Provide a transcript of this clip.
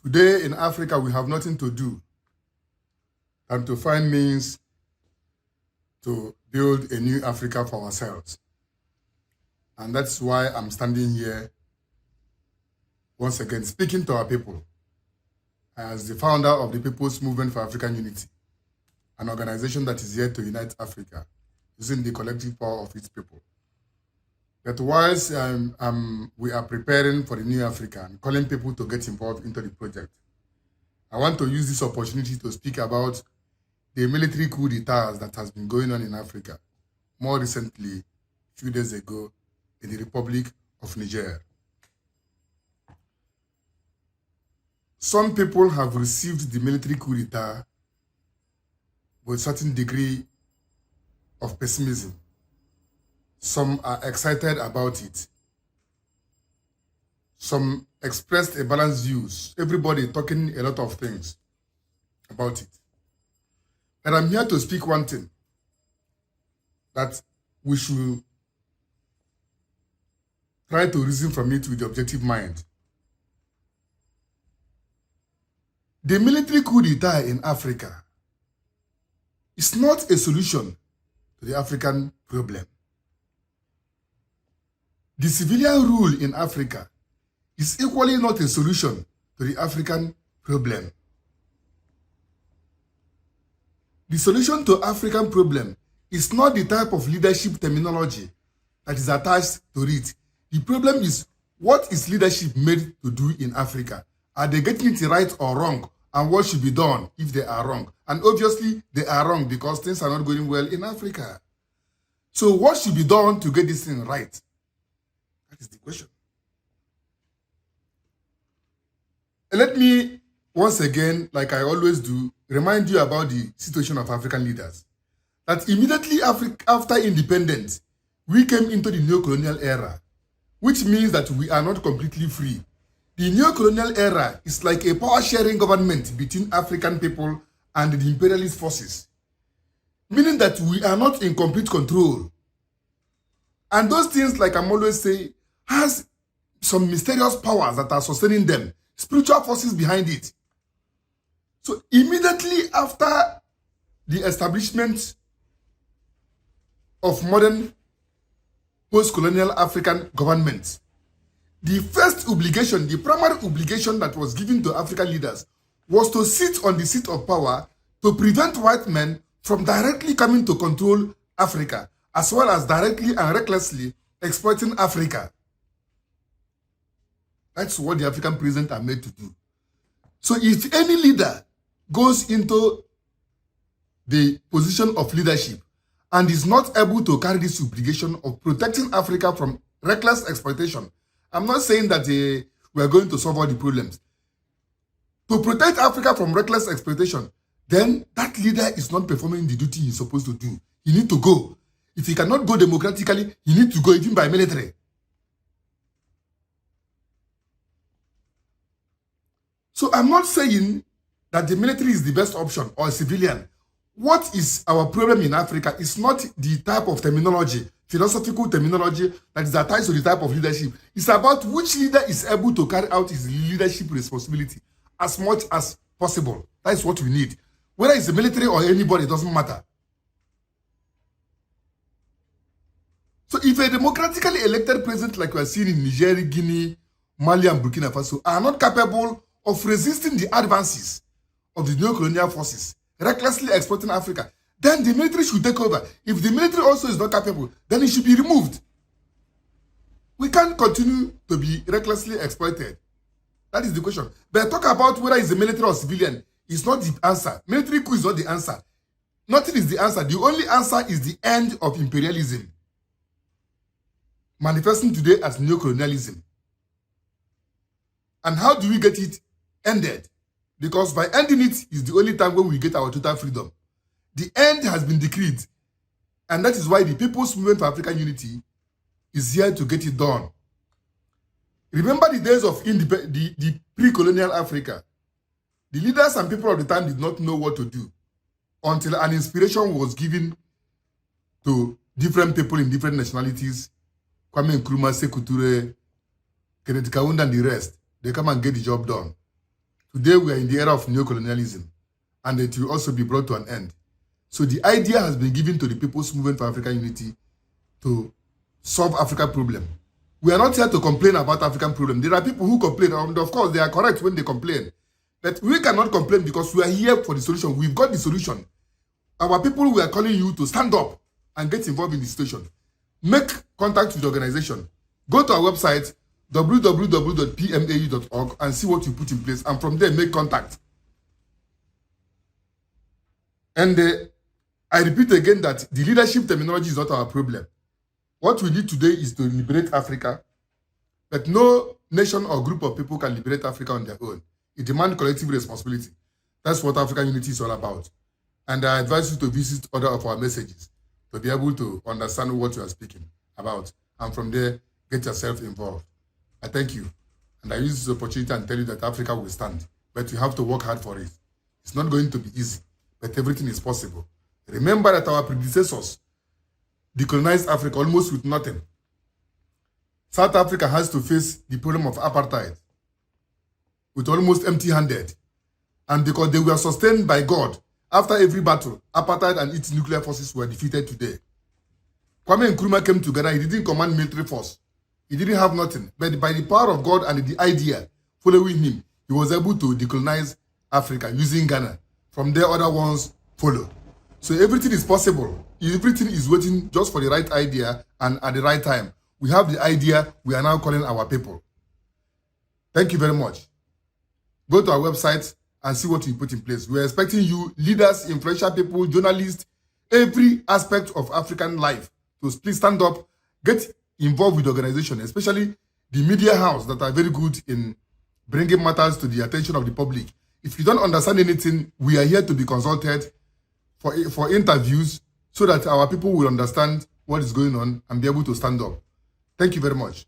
Today in Africa, we have nothing to do than to find means to build a new Africa for ourselves. And that's why I'm standing here once again speaking to our people as the founder of the People's Movement for African Unity, an organization that is here to unite Africa using the collective power of its people. But whilst we are preparing for the new Africa and calling people to get involved into the project, I want to use this opportunity to speak about the military coup d'etat that has been going on in Africa, more recently, a few days ago, in the Republic of Niger. Some people have received the military coup d'etat with a certain degree of pessimism. Some are excited about it. Some expressed a balanced views. Everybody talking a lot of things about it. And I'm here to speak one thing, that we should try to reason from it with the objective mind. The military coup d'etat in Africa is not a solution to the African problem. The civilian rule in Africa is equally not a solution to the African problem. The solution to African problem is not the type of leadership terminology that is attached to it. The problem is, what is leadership made to do in Africa? Are they getting it right or wrong? And what should be done if they are wrong? And obviously, they are wrong because things are not going well in Africa. So what should be done to get this thing right? That is the question. Let me, once again, like I always do, remind you about the situation of African leaders. That immediately after independence, we came into the neo-colonial era, which means that we are not completely free. The neo-colonial era is like a power-sharing government between African people and the imperialist forces, meaning that we are not in complete control. And those things, like I'm always saying, has some mysterious powers that are sustaining them, spiritual forces behind it. So immediately after the establishment of modern post-colonial African governments, the first obligation, the primary obligation that was given to African leaders was to sit on the seat of power to prevent white men from directly coming to control Africa, as well as directly and recklessly exploiting Africa. That's what the African presidents are made to do. So if any leader goes into the position of leadership and is not able to carry this obligation of protecting Africa from reckless exploitation, I'm not saying that we are going to solve all the problems. To protect Africa from reckless exploitation, then that leader is not performing the duty he's supposed to do. He needs to go. If he cannot go democratically, he needs to go even by military. So I'm not saying that the military is the best option or civilian. What is our problem in Africa is not the type of terminology, philosophical terminology that is attached to the type of leadership. It's about which leader is able to carry out his leadership responsibility as much as possible. That is what we need. Whether it's the military or anybody, it doesn't matter. So if a democratically elected president like we are seeing in Niger, Guinea, Mali, and Burkina Faso are not capable of resisting the advances of the neo-colonial forces, recklessly exploiting Africa, then the military should take over. If the military also is not capable, then it should be removed. We can't continue to be recklessly exploited. That is the question. But talk about whether it's the military or civilian is not the answer. Military coup is not the answer. Nothing is the answer. The only answer is the end of imperialism, manifesting today as neo-colonialism. And how do we get it ended? Because by ending it is the only time when we get our total freedom. The end has been decreed. And that is why the People's Movement for African Unity is here to get it done. Remember the days of the pre-colonial Africa. The leaders and people of the time did not know what to do until an inspiration was given to different people in different nationalities. Kwame Nkrumah, Sekou Toure, Kenneth Kaunda and the rest. They come and get the job done. Today we are in the era of neocolonialism, and it will also be brought to an end. So the idea has been given to the People's Movement for African Unity to solve African problem. We are not here to complain about African problem. There are people who complain, and of course they are correct when they complain. But we cannot complain because we are here for the solution. We've got the solution. Our people, we are calling you to stand up and get involved in the situation. Make contact with the organization. Go to our website, www.pmau.org, and see what you put in place. And from there, make contact. And I repeat again that the leadership terminology is not our problem. What we need today is to liberate Africa. But no nation or group of people can liberate Africa on their own. It demands collective responsibility. That's what African unity is all about. And I advise you to visit other of our messages to be able to understand what you are speaking about. And from there, get yourself involved. I thank you. And I use this opportunity and tell you that Africa will stand. But you have to work hard for it. It's not going to be easy, but everything is possible. Remember that our predecessors decolonized Africa almost with nothing. South Africa has to face the problem of apartheid with almost empty-handed. And because they were sustained by God, after every battle, apartheid and its nuclear forces were defeated today. Kwame Nkrumah came together. He didn't command military force. He didn't have nothing. But by the power of God and the idea following him, he was able to decolonize Africa using Ghana. From there, other ones follow. So everything is possible. Everything is waiting just for the right idea and at the right time. We have the idea. We are now calling our people. Thank you very much. Go to our website and see what we put in place. We are expecting you, leaders, influential people, journalists, every aspect of African life to please stand up, get involved with the organization, especially the media house that are very good in bringing matters to the attention of the public. If you don't understand anything, we are here to be consulted for interviews so that our people will understand what is going on and be able to stand up. Thank you very much.